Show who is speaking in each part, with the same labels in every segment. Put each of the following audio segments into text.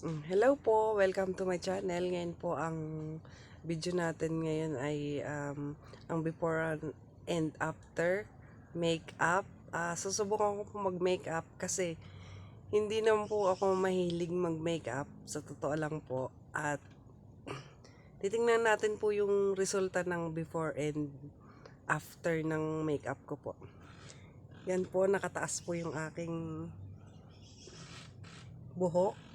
Speaker 1: Hello po, welcome to my channel. Ngayon po ang video natin ngayon ay ang before and after makeup. Susubukan ko po mag-makeup kasi hindi naman po ako mahilig mag-makeup, sa totoo lang po. At titingnan natin po yung resulta ng before and after ng makeup ko po. Yan po, nakataas po yung aking buhok.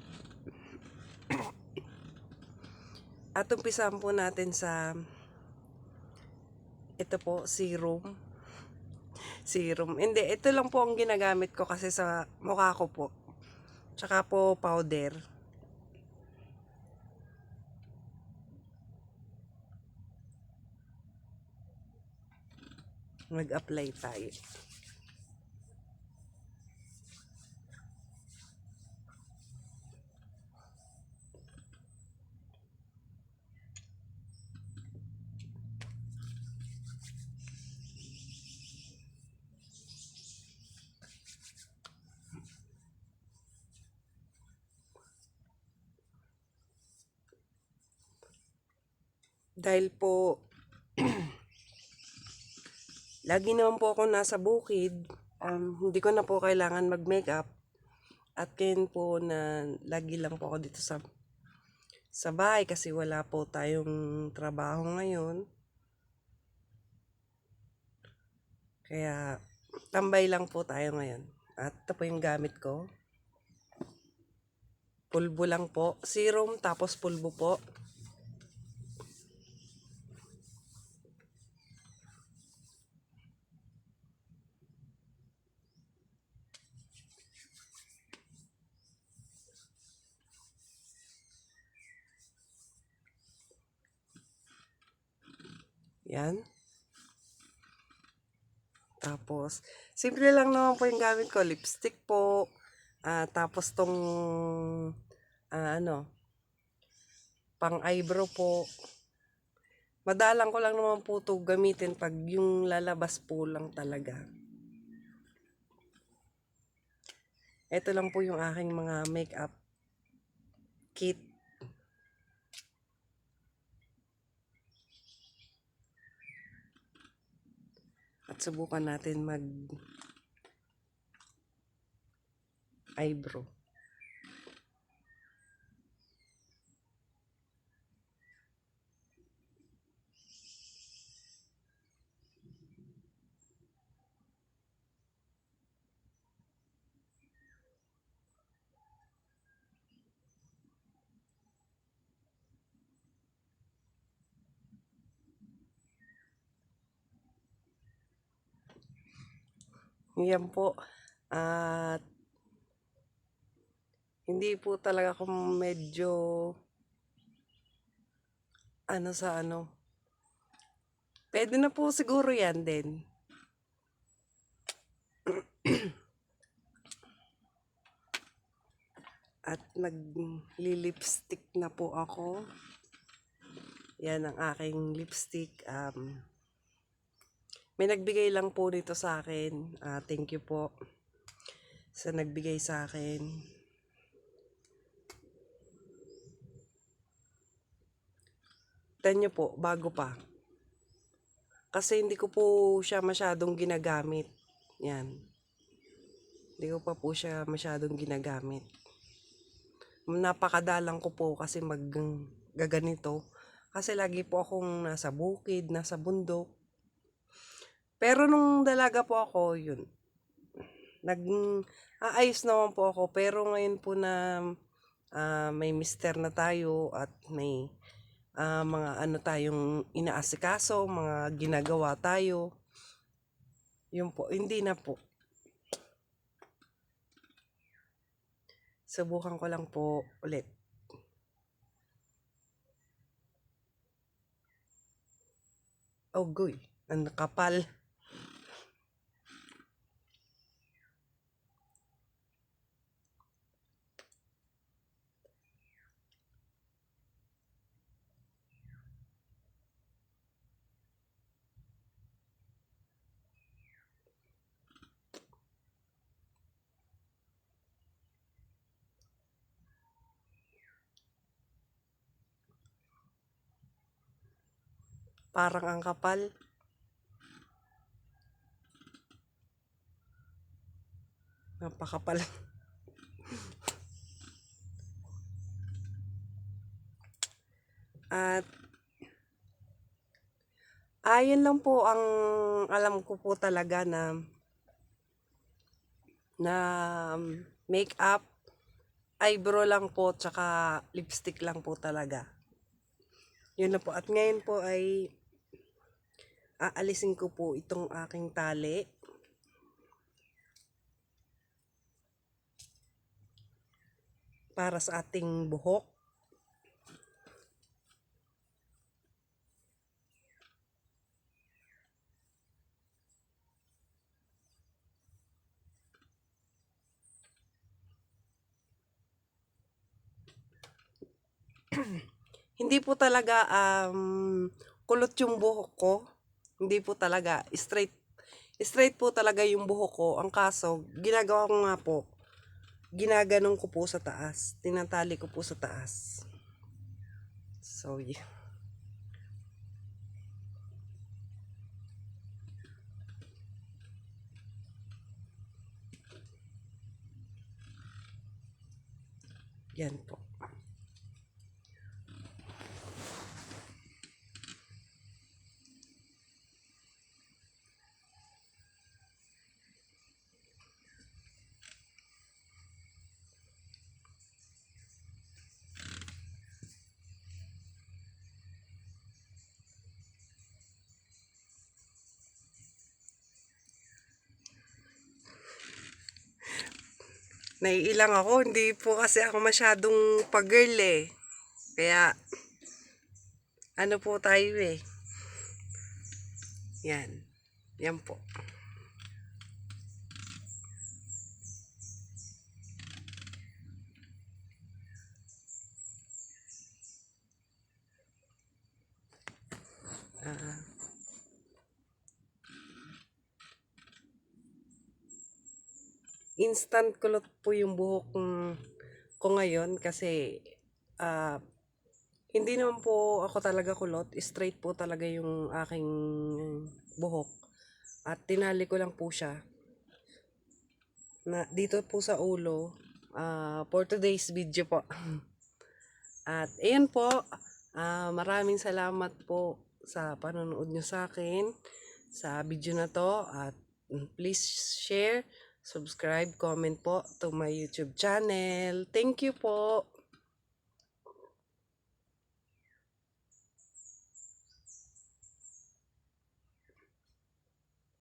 Speaker 1: At umpisahan po natin sa ito po, serum. Serum. Hindi, ito lang po ang ginagamit ko kasi sa mukha ko po. Tsaka po powder. Mag-apply tayo. Dahil po, lagi naman po ako nasa bukid. Hindi ko na po kailangan mag-makeup. At kayan po na lagi lang po ako dito sa bahay kasi wala po tayong trabaho ngayon. Kaya tambay lang po tayo ngayon. At ito po yung gamit ko. Pulbo lang po. Serum tapos pulbo po. Yan. Tapos, simple lang naman po yung gamit ko. Lipstick po. Tapos tong, ano, pang eyebrow po. Madalang ko lang naman po ito gamitin pag yung lalabas po lang talaga. Ito lang po yung aking mga makeup kit. At subukan natin mag eyebrow. Yan po. At hindi po talaga ako medyo ano sa ano. Pwede na po siguro yan din. At nag-lipstick na po ako. Yan ang aking lipstick. May nagbigay lang po nito sa akin. Thank you po sa nagbigay sa akin. Tignan nyo po, bago pa. Kasi hindi ko po siya masyadong ginagamit. Yan. Hindi ko pa po siya masyadong ginagamit. Napakadalang ko po kasi gaganito. Kasi lagi po akong nasa bukid, nasa bundok. Pero nung dalaga po ako, yun. Aayos naman po ako. Pero ngayon po na may mister na tayo at may mga ano tayong inaasikaso, mga ginagawa tayo. Yun po, hindi na po. Subukan ko lang po ulit. Oh, goy. Ang kapal. Parang ang kapal. Napakapal. At ayun lang po ang alam ko po talaga na makeup, eyebrow lang po, tsaka lipstick lang po talaga. Yun na po. At ngayon po ay aalisin ko po itong aking tali. Para sa ating buhok. Hindi po talaga kulot yung buhok ko. Hindi po talaga straight po talaga yung buhok ko. Ang kaso, ginagawa ko nga po, ginaganon ko po sa taas. Tinatali ko po sa taas. So, yeah. Yan po. Naiilang ako, hindi po kasi ako masyadong pag-girl eh. Kaya, ano po tayo eh. Yan. Yan po. Ah, instant kulot po yung buhok ko ngayon kasi ah, hindi naman po ako talaga kulot. Straight po talaga yung aking buhok. At tinali ko lang po siya na dito po sa ulo for today's video po. At ayan po, maraming salamat po sa panonood nyo sa akin sa video na to. At please share, subscribe, comment po to my YouTube channel. Thank you po.